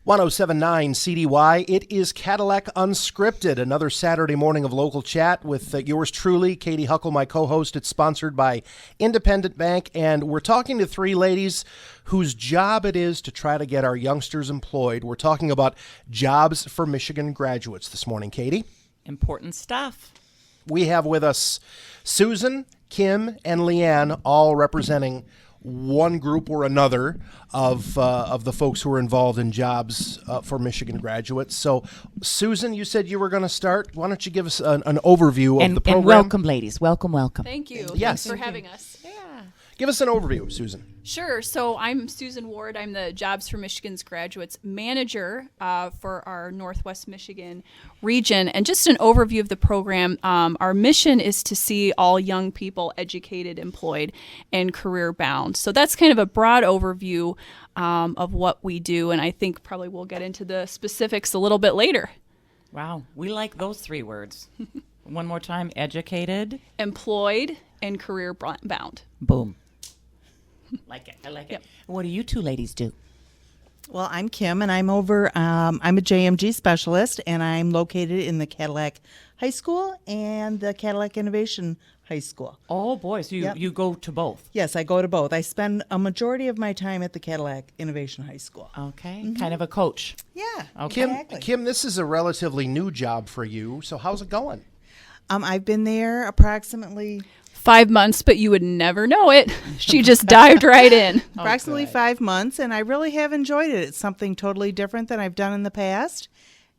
1079 CDY. It is Cadillac Unscripted, another Saturday morning of local chat with yours truly, Katy Huckle, my co-host. It's sponsored by Independent Bank, and we're talking to three ladies whose job it is to try to get our youngsters employed. We're talking about jobs for Michigan graduates this morning, Katy. Important stuff. We have with us Susan, Kim, and LeAnne, all representing one group or another of the folks who are involved in jobs for Michigan graduates. So, Susan, you said you were going to start. Why don't you give us an overview of the program? And welcome, ladies. Welcome, welcome. Thank you. Yes. Thanks for having us. Yeah. Give us an overview, Susan. Sure. So I'm Susan Ward. I'm the Jobs for Michigan's Graduates Manager for our Northwest Michigan region. And just an overview of the program, our mission is to see all young people educated, employed, and career-bound. So that's kind of a broad overview of what we do. And I think probably we'll get into the specifics a little bit later. Wow. We like those three words. One more time. Educated. Employed and career-bound. Boom. Like it. I like it. Yep. What do you two ladies do? Well, I'm Kim, and I'm a JMG specialist, and I'm located in the Cadillac High School and the Cadillac Innovation High School. Oh, boy. So you go to both. Yes, I go to both. I spend a majority of my time at the Cadillac Innovation High School. Okay. Kind of a coach. Yeah, Okay. exactly. Kim, this is a relatively new job for you. So how's it going? I've been there approximately 5 months, but you would never know it. She just dived right in. approximately good. 5 months, and I really have enjoyed it. It's something totally different than I've done in the past,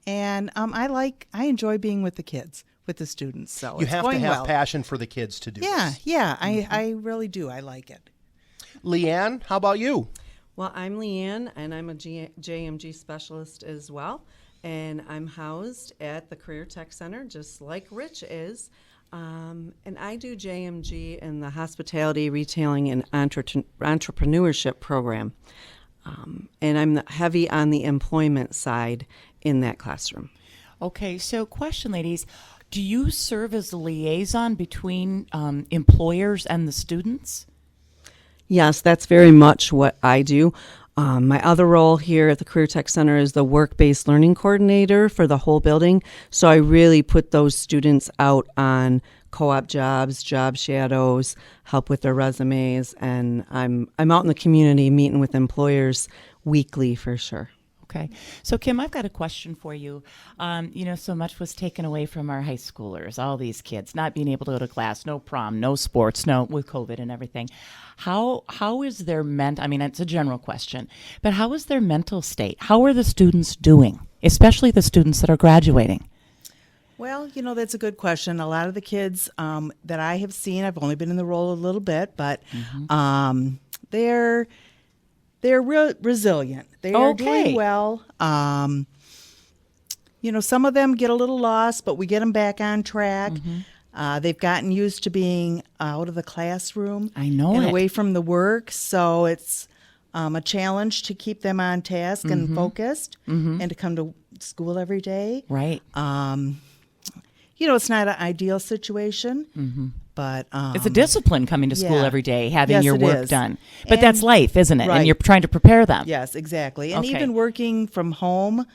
and I enjoy being with the kids, with the students. So You it's have to going have well. passion for the kids to do Yeah, this. yeah, I really do. I like it. LeAnne, how about you? Well, I'm LeAnne, and I'm a JMG specialist as well, and I'm housed at the Career Tech Center, just like Rich is. And I do JMG in the Hospitality, Retailing, and Entrepreneurship program. And I'm heavy on the employment side in that classroom. Okay. So question, ladies. Do you serve as a liaison between employers and the students? Yes, that's very much what I do. My other role here at the Career Tech Center is the work-based learning coordinator for the whole building. So I really put those students out on co-op jobs, job shadows, help with their resumes, and I'm out in the community meeting with employers weekly for sure. Okay. So, Kim, I've got a question for you. So much was taken away from our high schoolers, all these kids, not being able to go to class, no prom, no sports, no with COVID and everything. How is their I mean, it's a general question, but how is their mental state? How are the students doing, especially the students that are graduating? Well, that's a good question. A lot of the kids that I have seen, I've only been in the role a little bit, but they're resilient. They are doing well. Some of them get a little lost, but we get them back on track. They've gotten used to being out of the classroom. I know and it. away from the work, so it's a challenge to keep them on task and focused and to come to school every day. Right. It's not an ideal situation, but It's a discipline coming to school yeah. every day, having Yes, your it work is. done. But And- that's life, isn't it? And Right. you're trying to prepare them. Yes, exactly. And Okay. even working from home,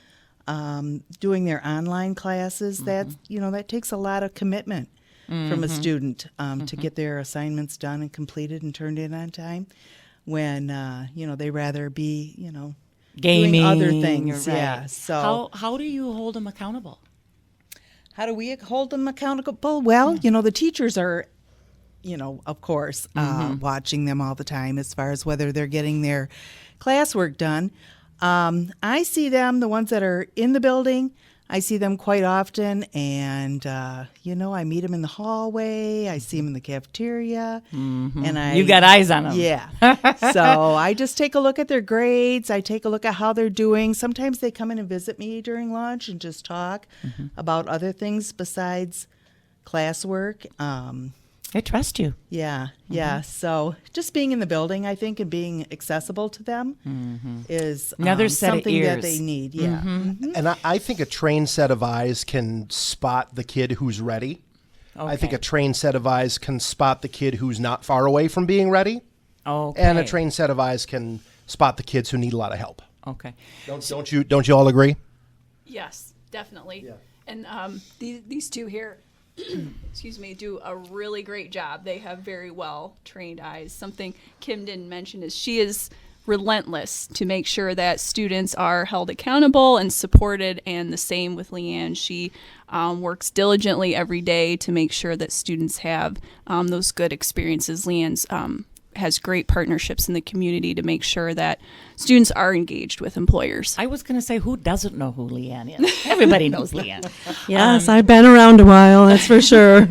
doing their online classes, that takes a lot of commitment from a student to get their assignments done and completed and turned in on time. When they rather be Gaming. doing other things. Right. Yeah. So How do you hold them accountable? how do we hold them accountable? Well, the teachers are, of course, watching them all the time as far as whether they're getting their classwork done. I see them, the ones that are in the building, I see them quite often, and, I meet them in the hallway, I see them in the cafeteria, and You've got eyes on them. Yeah. So I just take a look at their grades. I take a look at how they're doing. Sometimes they come in and visit me during lunch and just talk about other things besides classwork. I trust you. Yeah. So just being in the building, I think, and being accessible to them is Another set of something that ears. they need. Yeah. And I think a trained set of eyes can spot the kid who's ready. I think a trained set of eyes can spot the kid who's not far away from being ready. Okay. And a trained set of eyes can spot the kids who need a lot of help. Okay. Don't you all agree? Yes, definitely. Yeah. And these two here, excuse me, do a really great job. They have very well trained eyes. Something Kim didn't mention is she is relentless to make sure that students are held accountable and supported, and the same with LeAnne. She works diligently every day to make sure that students have those good experiences. LeAnne's has great partnerships in the community to make sure that students are engaged with employers. I was going to say, who doesn't know who LeAnne is? Everybody knows LeAnne. Yes, I've been around a while, that's for sure.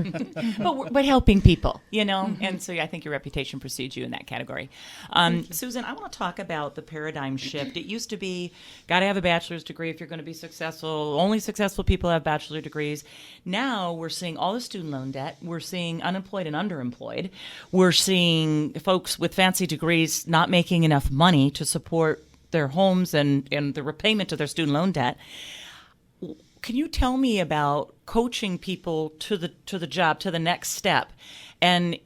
But helping people, and so I think your reputation precedes you in that category. Susan, I want to talk about the paradigm shift. It used to be, got to have a bachelor's degree if you're going to be successful. Only successful people have bachelor degrees. Now we're seeing all the student loan debt. We're seeing unemployed and underemployed. We're seeing folks with fancy degrees not making enough money to support their homes and the repayment of their student loan debt. Can you tell me about coaching people to the job, to the next step, and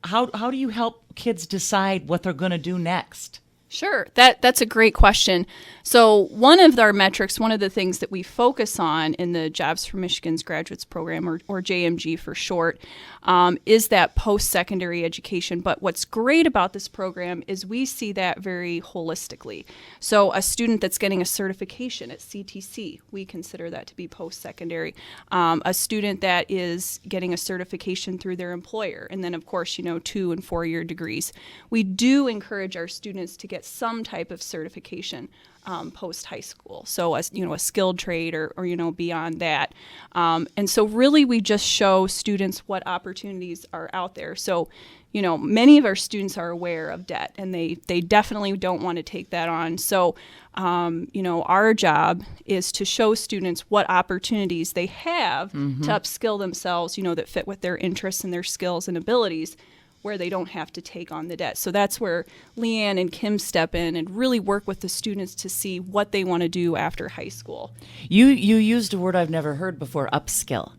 how do you help kids decide what they're going to do next? Sure. That's a great question. So one of our metrics, one of the things that we focus on in the Jobs for Michigan's Graduates Program, or JMG for short, is that post-secondary education. But what's great about this program is we see that very holistically. So a student that's getting a certification at CTC, we consider that to be post-secondary. A student that is getting a certification through their employer, and then of course, 2 and 4 year degrees. We do encourage our students to get some type of certification post high school, so a skilled trade or beyond that, and so really we just show students what opportunities are out there. So many of our students are aware of debt, and they definitely don't want to take that on. So our job is to show students what opportunities they have to upskill themselves, that fit with their interests and their skills and abilities, where they don't have to take on the debt. So that's where LeAnne and Kim step in and really work with the students to see what they want to do after high school. You used a word I've never heard before, upskill.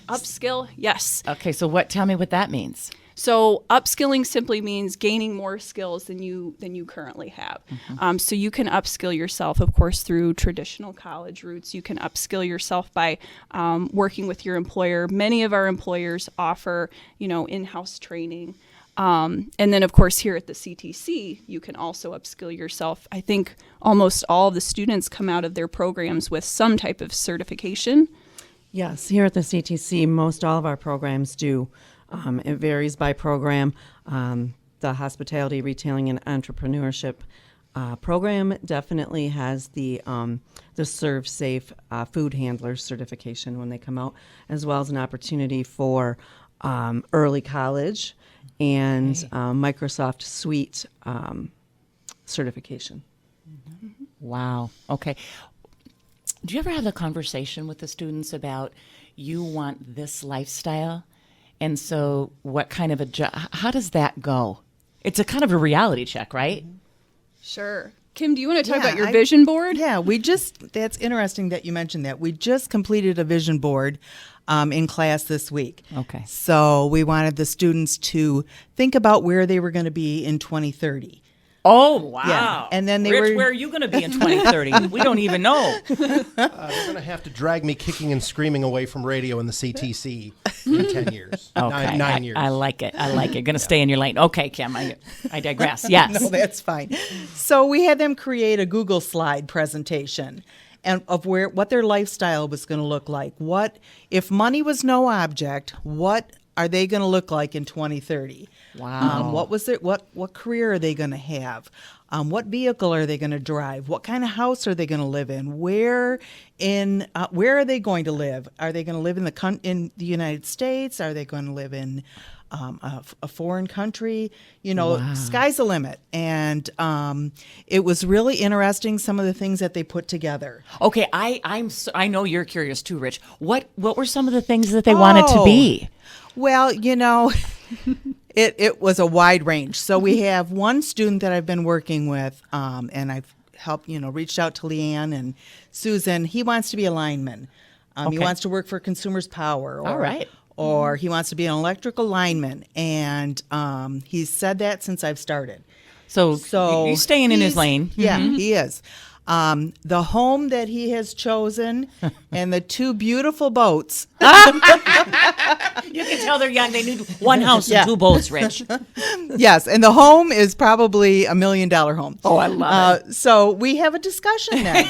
Upskill, yes. Okay, so tell me what that means. So upskilling simply means gaining more skills than you currently have. So you can upskill yourself, of course, through traditional college routes. You can upskill yourself by working with your employer. Many of our employers offer, in-house training. And then, of course, here at the CTC, you can also upskill yourself. I think almost all of the students come out of their programs with some type of certification. Yes, here at the CTC, most all of our programs do. It varies by program. The Hospitality, Retailing, and Entrepreneurship program definitely has the Serve Safe food handler certification when they come out, as well as an opportunity for early college and Microsoft Suite certification. Wow. Okay. Do you ever have a conversation with the students about you want this lifestyle? And so what kind of how does that go? It's a kind of a reality check, right? Sure. Kim, do you want to talk about your vision board? Yeah, that's interesting that you mentioned that. We just completed a vision board in class this week. Okay. So we wanted the students to think about where they were going to be in 2030. Oh, wow. Yeah. And then Rich, where are you going to be in 2030? We don't even know. They're going to have to drag me kicking and screaming away from radio in the CTC in 10 years. Okay. 9 years. I like it. Going to stay in your lane. Okay, Kim, I digress. Yes. No, that's fine. So we had them create a Google slide presentation and of what their lifestyle was going to look like. What if money was no object, what are they going to look like in 2030? Wow. What career are they going to have? What vehicle are they going to drive? What kind of house are they going to live in? Where are they going to live? Are they going to live in the United States? Are they going to live in a foreign country? Wow. Sky's the limit. And it was really interesting, some of the things that they put together. Okay, I know you're curious too, Rich. What were some of the things that they wanted to be? Well, it was a wide range. So we have one student that I've been working with, and I've helped, reached out to LeAnne and Susan. He wants to be a lineman. Okay. He wants to work for Consumers Power. All right. Or he wants to be an electrical lineman. And he's said that since I've started. So he's staying in his lane. Yeah, he is. The home that he has chosen and the 2 beautiful boats. You can tell they're young. They need one house and 2 boats, Rich. Yes, and the home is probably $1 million home. Oh, I love it. So we have a discussion then,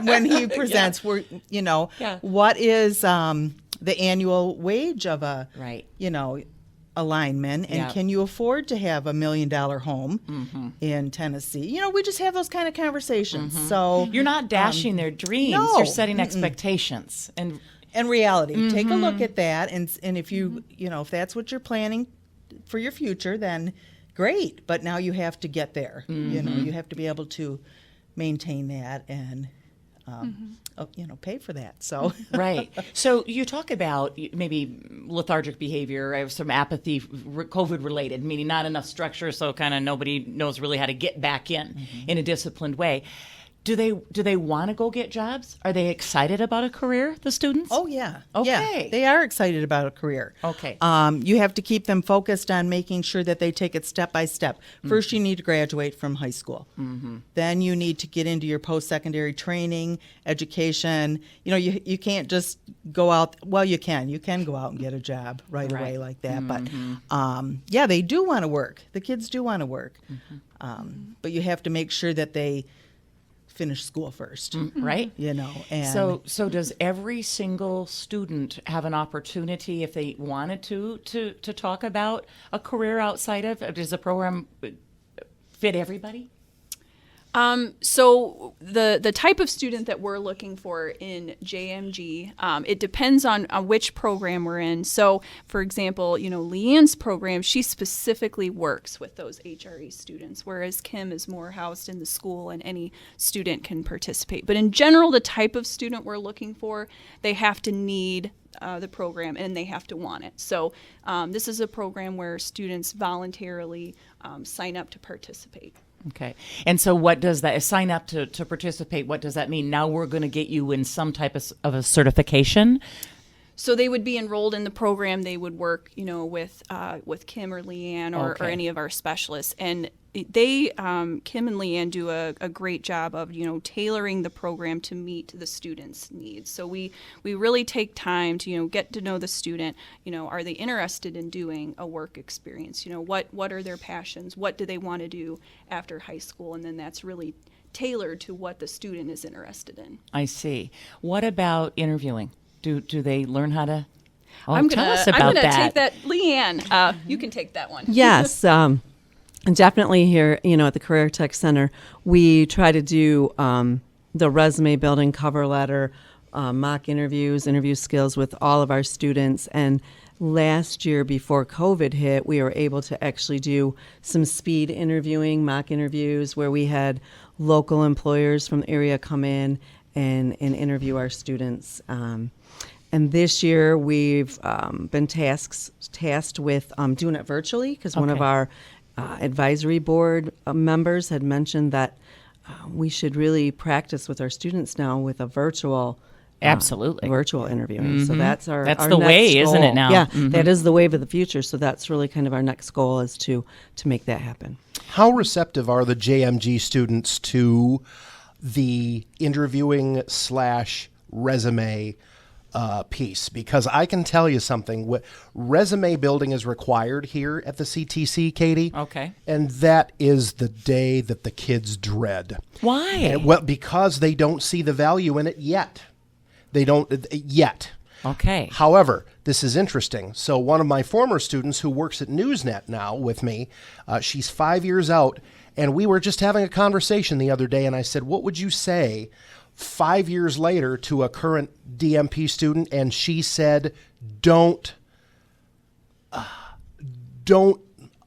when he presents, Yeah. what is the annual wage of a, Right. a lineman, and Yeah. can you afford to have $1 million home in Tennessee? We just have those kind of conversations. So You're not dashing their dreams. no. You're setting expectations. And reality, take a look at that, and if you if that's what you're planning for your future, then great. But now you have to get there. You have to be able to maintain that and pay for that. So right. So you talk about maybe lethargic behavior, some apathy, COVID related, meaning not enough structure, so kind of nobody knows really how to get back in a disciplined way. Do they want to go get jobs? Are they excited about a career, the students? Oh, yeah. Okay. Yeah, they are excited about a career. Okay. You have to keep them focused on making sure that they take it step by step. First, you need to graduate from high school. Then you need to get into your post-secondary training, education. You can't just go out. Well, you can. You can go out and get a job right away like that. But, they do want to work. The kids do want to work. But you have to make sure that they finish school first, right? And so does every single student have an opportunity, if they wanted to talk about a career outside of? Does the program fit everybody? So the type of student that we're looking for in JMG, it depends on which program we're in. So, for example, LeAnne's program, she specifically works with those HRE students, whereas Kim is more housed in the school and any student can participate. But in general, the type of student we're looking for, they have to need the program and they have to want it. So this is a program where students voluntarily sign up to participate. Okay. And so what does that, sign up to participate, what does that mean? Now we're going to get you in some type of a certification? So they would be enrolled in the program. They would work, with Kim or LeAnne or any of our specialists. And they, Kim and LeAnne, do a great job of, tailoring the program to meet the students' needs. So we really take time to, get to know the student. Are they interested in doing a work experience? What are their passions? What do they want to do after high school? And then that's really tailored to what the student is interested in. I see. What about interviewing? Do they learn how to? Tell us about that. Take that, LeAnne. You can take that one. Yes, and definitely here, at the Career Tech Center, we try to do the resume building, cover letter, mock interviews, interview skills with all of our students. And last year, before COVID hit, we were able to actually do some speed interviewing, mock interviews, where we had local employers from the area come in and interview our students. And this year we've been tasked with doing it virtually, because one of our advisory board members had mentioned that we should really practice with our students now with a virtual virtual interviewing. So that's our the next way, goal. isn't it now? Yeah, that is the wave of the future. So that's really kind of our next goal, is to make that happen. How receptive are the JMG students to the interviewing / resume piece? Because I can tell you something. Resume building is required here at the CTC, Katie. Okay. And that is the day that the kids dread. Why? Well, because they don't see the value in it yet. They don't yet. Okay. However, this is interesting. So one of my former students who works at Newsnet now with me, she's 5 years out, and we were just having a conversation the other day, and I said, what would you say 5 years later to a current DMP student? And she said, don't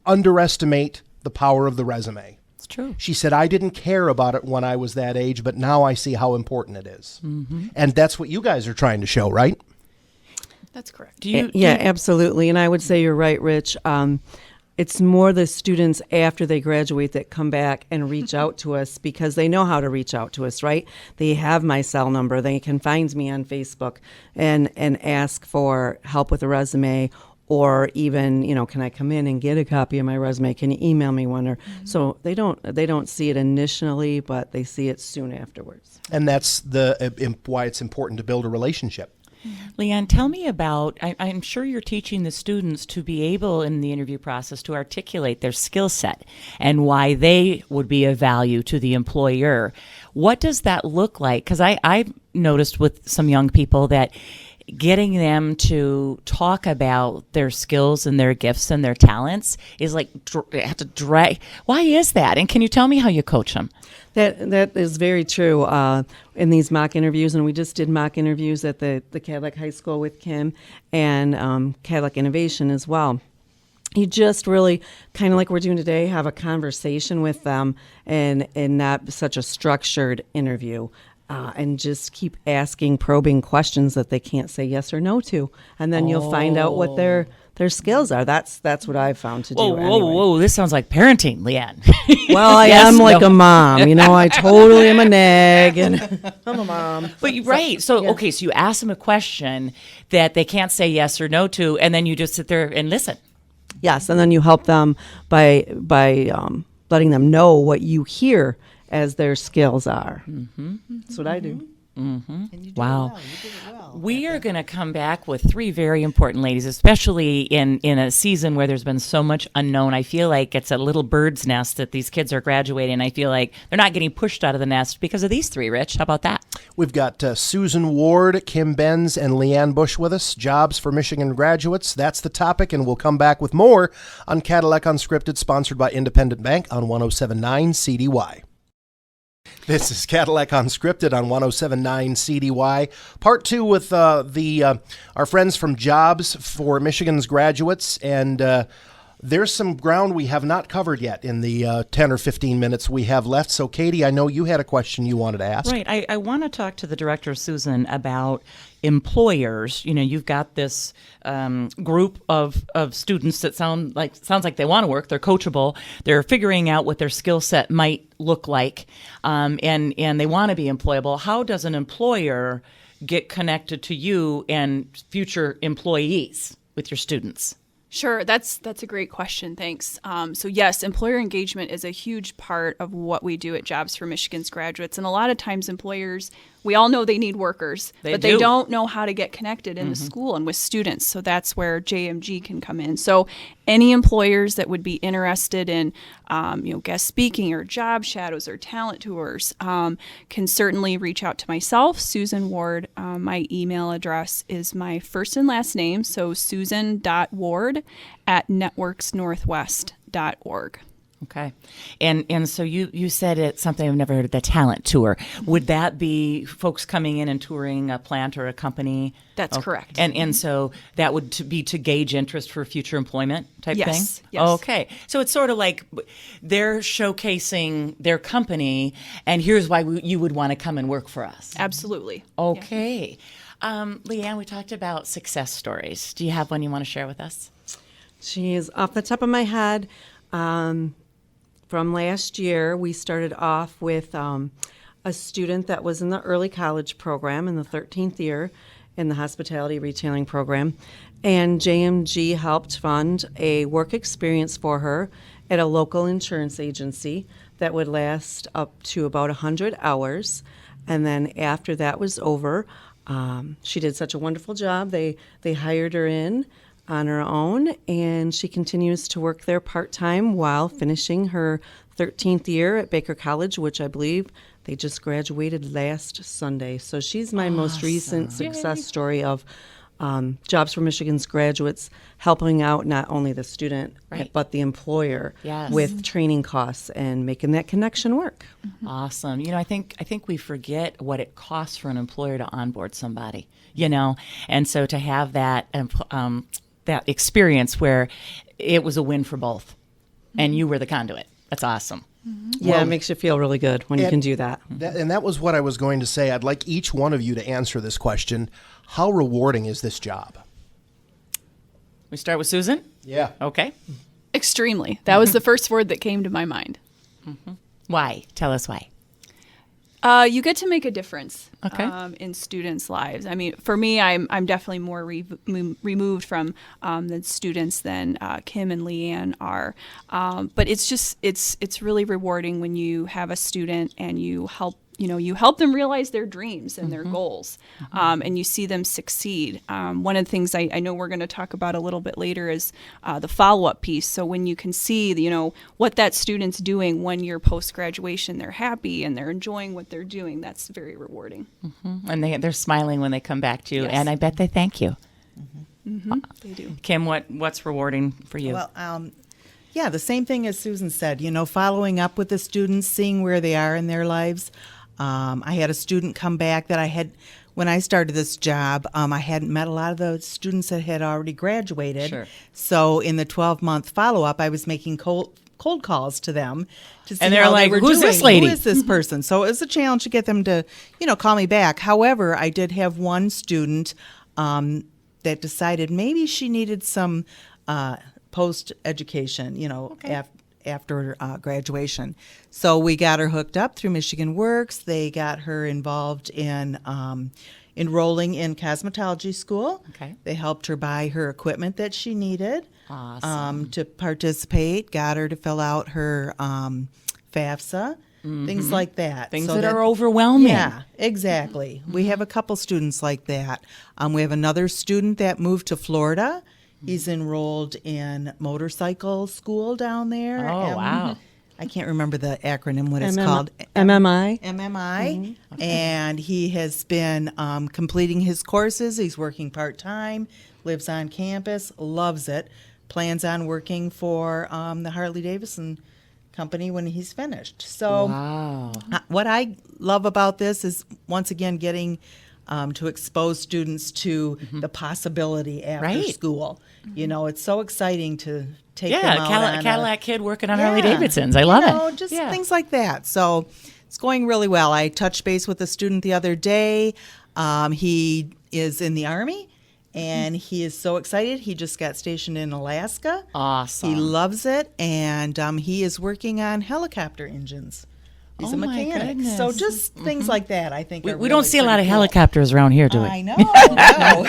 underestimate the power of the resume. It's true. She said, I didn't care about it when I was that age, but now I see how important it is. And that's what you guys are trying to show, right? That's correct. Absolutely. And I would say you're right, Rich. It's more the students after they graduate that come back and reach out to us, because they know how to reach out to us, right? They have my cell number. They can find me on Facebook and ask for help with a resume, or even, can I come in and get a copy of my resume? Can you email me one? Or so they don't see it initially, but they see it soon afterwards. And that's why it's important to build a relationship. LeAnne, tell me about, I'm sure you're teaching the students to be able in the interview process to articulate their skill set and why they would be of value to the employer. What does that look like? Because I've noticed with some young people that getting them to talk about their skills and their gifts and their talents is like have to drag. Why is that? And can you tell me how you coach them? That is very true. In these mock interviews, and we just did mock interviews at the Cadillac High School with Kim and Cadillac Innovation as well. You just really, kind of like we're doing today, have a conversation with them and not such a structured interview. And just keep asking probing questions that they can't say yes or no to, and then you'll find out what their skills are. That's what I've found to do. Whoa! This sounds like parenting, LeAnne. Well, I am like a mom. I totally am a nag, and I'm a mom. But right. So okay, so you ask them a question that they can't say yes or no to, and then you just sit there and listen. Yes, and then you help them by letting them know what you hear as their skills are. Mm-hmm. That's what I do. Mm-hmm. And you did Wow. it well. You did it well. We are going to come back with three very important ladies, especially in a season where there's been so much unknown. I feel like it's a little bird's nest that these kids are graduating. I feel like they're not getting pushed out of the nest because of these three, Rich. How about that? We've got Susan Ward, Kim Benz, and LeAnne Bush with us. Jobs for Michigan graduates. That's the topic, and we'll come back with more on Cadillac Unscripted, sponsored by Independent Bank on 107.9 CDY. This is Cadillac Unscripted on 107.9 CDY. Part two with our friends from Jobs for Michigan's graduates. And there's some ground we have not covered yet in the 10 or 15 minutes we have left. So, Katie, I know you had a question you wanted to ask. Right. I want to talk to the director, Susan, about employers. You've got this group of students that sounds like they want to work. They're coachable. They're figuring out what their skill set might look like, and they want to be employable. How does an employer get connected to you and future employees with your students? Sure, that's a great question. Thanks. So yes, employer engagement is a huge part of what we do at Jobs for Michigan's graduates, and a lot of times employers, we all know they need workers, but they don't know how to get connected in the school and with students. So that's where JMG can come in. So any employers that would be interested in, guest speaking or job shadows or talent tours can certainly reach out to myself, Susan Ward. My email address is my first and last name, so susan.ward@networksnorthwest.org. Okay. And so you said it's something I've never heard of, the talent tour. Would that be folks coming in and touring a plant or a company? That's correct. And so that would be to gauge interest for future employment type thing? Yes. Okay. So it's sort of like they're showcasing their company, and here's why you would want to come and work for us. Absolutely. Okay. LeAnne, we talked about success stories. Do you have one you want to share with us? She's off the top of my head. From last year, we started off with a student that was in the early college program in the 13th year in the hospitality retailing program, and JMG helped fund a work experience for her at a local insurance agency that would last up to about 100 hours. And then after that was over, she did such a wonderful job. They hired her in on her own, and she continues to work there part-time while finishing her 13th year at Baker College, which I believe they just graduated last Sunday. So she's my most recent success story of Jobs for Michigan's graduates helping out not only the student, but the employer with training costs and making that connection work. Awesome. I think we forget what it costs for an employer to onboard somebody, and so to have that that experience where it was a win for both, and you were the conduit. That's awesome. Yeah, it makes you feel really good when you can do that. And that was what I was going to say. I'd like each one of you to answer this question. How rewarding is this job? We start with Susan? Yeah. Okay. Extremely. That was the first word that came to my mind. Why? Tell us why. You get to make a difference Okay. in students' lives. I mean, for me, I'm definitely more removed from the students than Kim and LeAnne are. But it's really rewarding when you have a student and you help them realize their dreams and their goals, and you see them succeed. One of the things I know we're going to talk about a little bit later is the follow-up piece. So when you can see, what that student's doing 1 year post-graduation, they're happy and they're enjoying what they're doing. That's very rewarding. And they're smiling when they come back to you, Yes. and I bet they thank you. They do. Kim, what's rewarding for you? Well, yeah, the same thing as Susan said, following up with the students, seeing where they are in their lives. I had a student come back that when I started this job, I hadn't met a lot of the students that had already graduated. Sure. So in the 12-month follow-up, I was making cold calls to them to see And they're how like, they were "Who's doing. this lady?" Who is this person? So it was a challenge to get them to, call me back. However, I did have one student that decided maybe she needed some post-education, after graduation. So we got her hooked up through Michigan Works. They got her involved in enrolling in cosmetology school. Okay. They helped her buy her equipment that she needed Awesome. to participate, got her to fill out her FAFSA, things like that. Things So that are overwhelming. Yeah, exactly. We have a couple students like that. We have another student that moved to Florida. He's enrolled in motorcycle school down there. Oh, wow. I can't remember the acronym, what it's called. MMI. MMI. And he has been completing his courses. He's working part-time, lives on campus, loves it, plans on working for the Harley-Davidson company when he's finished. So Wow. what I love about this is, once again, getting to expose students to the possibility after Right. school. It's so exciting to take them out on a Cadillac kid working on Yeah. Harley Davidsons. I love it. Just Yeah. things like that. So it's going really well. I touched base with a student the other day. He is in the Army, and he is so excited. He just got stationed in Alaska. Awesome. He loves it, and he is working on helicopter engins. He's Oh a my mechanic. goodness. So just things like that, I think, We are don't really see a lot of pretty cool. helicopters around here, do we? I know. No.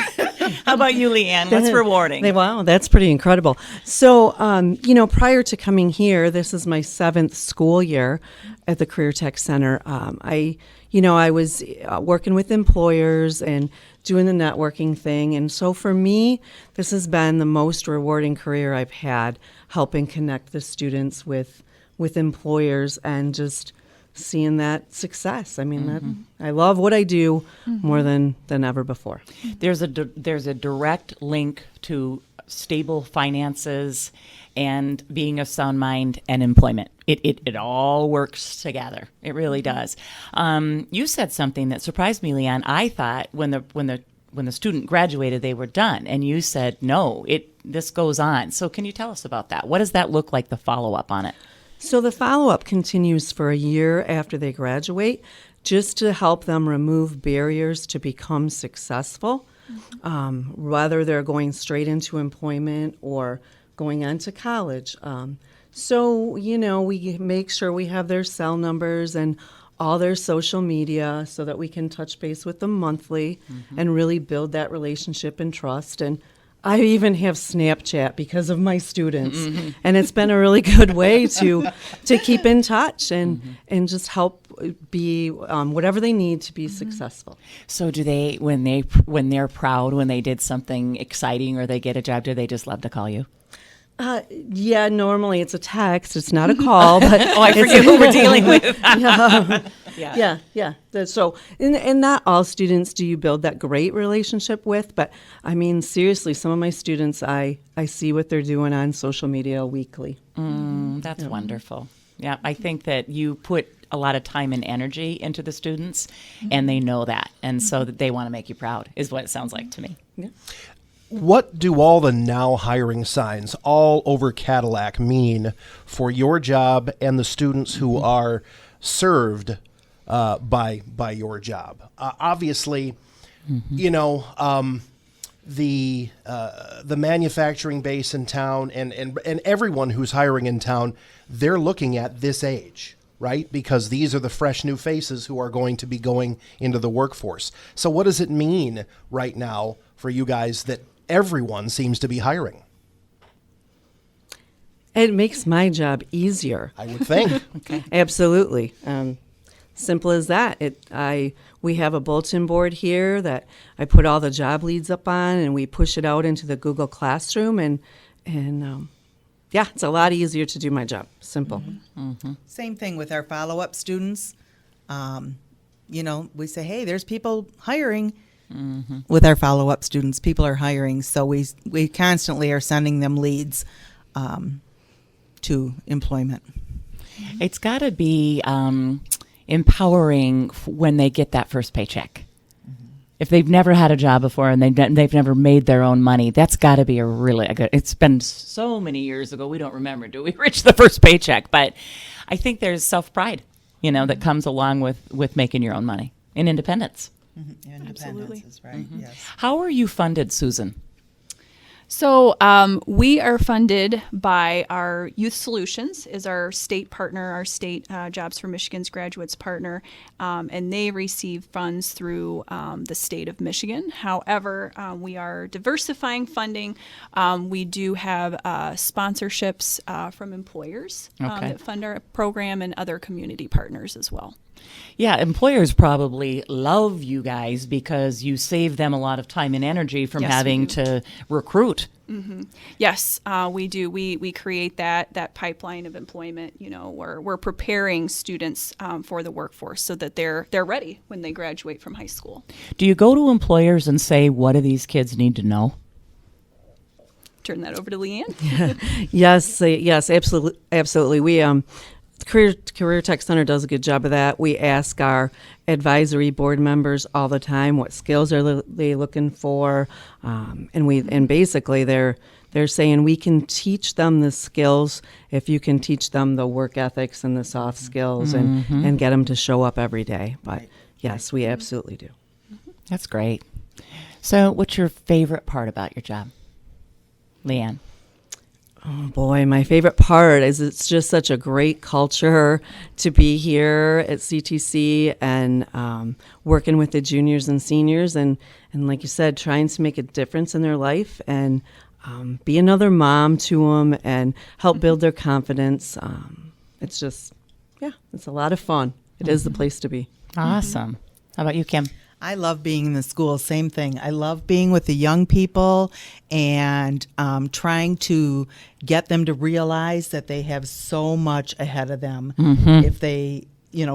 How about you, LeAnne? What's rewarding? Wow, that's pretty incredible. So, prior to coming here, this is my 7th school year at the Career Tech Center. I was working with employers and doing the networking thing. And so for me, this has been the most rewarding career I've had, helping connect the students with employers and just seeing that success. I mean, I love what I do more than ever before. There's a direct link to stable finances and being of sound mind and employment. It all works together. It really does. You said something that surprised me, LeAnne. I thought when the student graduated, they were done, and you said no. This goes on. So can you tell us about that? What does that look like? The follow up on it. So the follow-up continues for a year after they graduate, just to help them remove barriers to become successful, whether they're going straight into employment or going on to college. So, we make sure we have their cell numbers and all their social media so that we can touch base with them monthly and really build that relationship and trust. And I even have Snapchat because of my students, and it's been a really good way to keep in touch and just help be whatever they need to be successful. So do they, when they're proud, when they did something exciting or they get a job, do they just love to call you? Yeah, normally it's a text. It's not a call. But I forget who we're dealing with. Yeah. So, and not all students do you build that great relationship with, but I mean, seriously, some of my students, I see what they're doing on social media weekly. That's wonderful. Yeah, I think that you put a lot of time and energy into the students, and they know that, and so that they want to make you proud, is what it sounds like to me. Yeah. What do all the now hiring signs all over Cadillac mean for your job and the students who are served by your job? Obviously, the manufacturing base in town and everyone who's hiring in town, they're looking at this age. right? Because these are the fresh new faces who are going to be going into the workforce. So what does it mean right now for you guys that everyone seems to be hiring? It makes my job easier. I would think. Absolutely. Simple as that. We have a bulletin board here that I put all the job leads up on, and we push it out into the Google Classroom, and yeah, it's a lot easier to do my job. Simple. Same thing with our follow-up students. We say, hey, there's people hiring. With our follow-up students, people are hiring, so we constantly are sending them leads to employment. It's got to be empowering when they get that first paycheck. If they've never had a job before and they've never made their own money, that's got to be a really good. It's been so many years ago, we don't remember, do we, Rich, the first paycheck? But I think there's self-pride, that comes along with making your own money and independence. Independence is right. Yes. How are you funded, Susan? So we are funded by our Youth Solutions, is our state partner, our state Jobs for Michigan's graduates partner, and they receive funds through the state of Michigan. However, we are diversifying funding. We do have sponsorships from employers that fund our program, and other community partners as well. Yeah, employers probably love you guys because you save them a lot of time and energy from having to recruit. Yes, we do. We create that pipeline of employment. We're preparing students for the workforce so that they're ready when they graduate from high school. Do you go to employers and say, what do these kids need to know? Turn that over to LeAnne. Yes, absolutely. We Career Tech Center does a good job of that. We ask our advisory board members all the time what skills are they looking for, and basically they're saying we can teach them the skills if you can teach them the work ethics and the soft skills and get them to show up every day. But yes, we absolutely do. That's great. So, what's your favorite part about your job, LeAnne? Oh boy, my favorite part is it's just such a great culture to be here at CTC and working with the juniors and seniors and like you said, trying to make a difference in their life and be another mom to them and help build their confidence. It's just, it's a lot of fun. It is the place to be. Awesome. How about you, Kim? I love being in the school. Same thing. I love being with the young people and trying to get them to realize that they have so much ahead of them if they,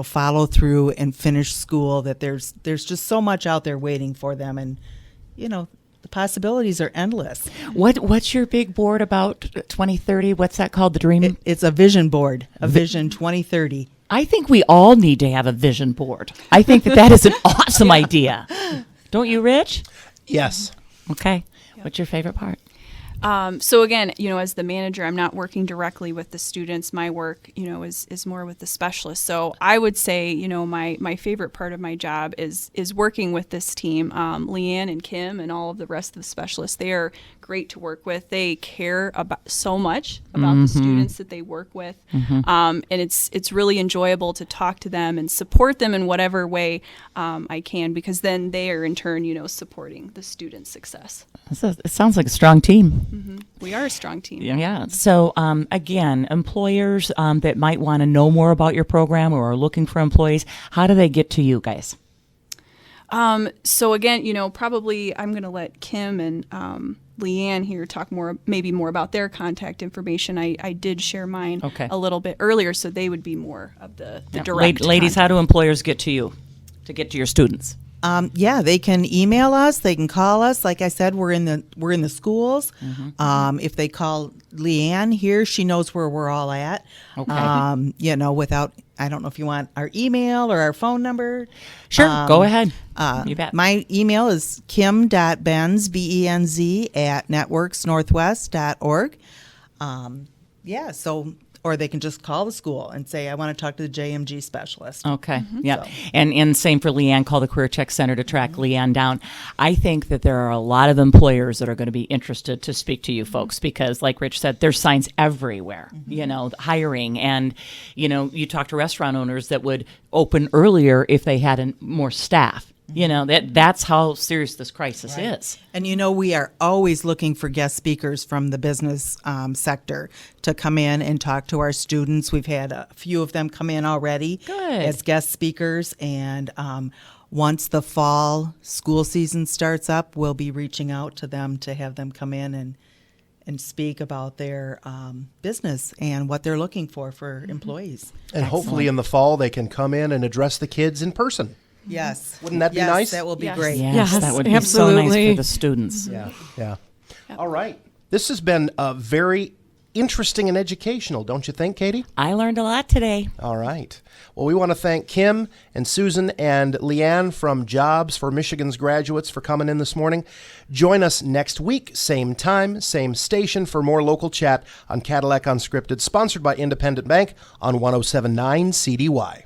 follow through and finish school. That there's just so much out there waiting for them, and the possibilities are endless. What's your big board about 2030? What's that called? The Dream? It's a vision board, a Vision 2030. I think we all need to have a vision board. I think that is an awesome idea. Don't you, Rich? Yes. Okay. What's your favorite part? So again, as the manager, I'm not working directly with the students. My work, is more with the specialists. So I would say, my favorite part of my job is working with this team, LeAnne and Kim and all of the rest of the specialists. They are great to work with. They care so much about the students that they work with, and it's really enjoyable to talk to them and support them in whatever way I can, because then they are in turn, supporting the students' success. It sounds like a strong team. We are a strong team. Yeah. So, again, employers that might want to know more about your program or are looking for employees, how do they get to you guys? So again, probably I'm going to let Kim and LeAnne here talk maybe more about their contact information. I did share mine a little bit earlier, so they would be more of the direct. Ladies, how do employers get to you to get to your students? They can email us. They can call us. Like I said, we're in the schools. If they call LeAnne here, she knows where we're all at. Without, I don't know if you want our email or our phone number. Sure, go ahead. You bet. My email is kim.benz, BENZ, @networksnorthwest.org. So or they can just call the school and say, I want to talk to the JMG specialist. Okay. Yeah. So- And same for LeAnne. Call the Career Tech Center to track LeAnne down. I think that there are a lot of employers that are going to be interested to speak to you folks because, like Rich said, there's signs everywhere, hiring. And, you talk to restaurant owners that would open earlier if they had more staff. That's how serious this crisis is. And we are always looking for guest speakers from the business sector to come in and talk to our students. We've had a few of them come in already as guest speakers. And once the fall school season starts up, we'll be reaching out to them to have them come in and speak about their business and what they're looking for employees. And hopefully in the fall they can come in and address the kids in person. Yes. Wouldn't that be nice? That will be Yes. great. Yes, Yes, that would be so nice absolutely. for the students. Yeah. All right. This has been very interesting and educational, don't you think, Katie? I learned a lot today. All right. Well, we want to thank Kim and Susan and LeAnne from Jobs for Michigan's Graduates for coming in this morning. Join us next week, same time, same station, for more local chat on Cadillac Unscripted, sponsored by Independent Bank on 107.9 CDY.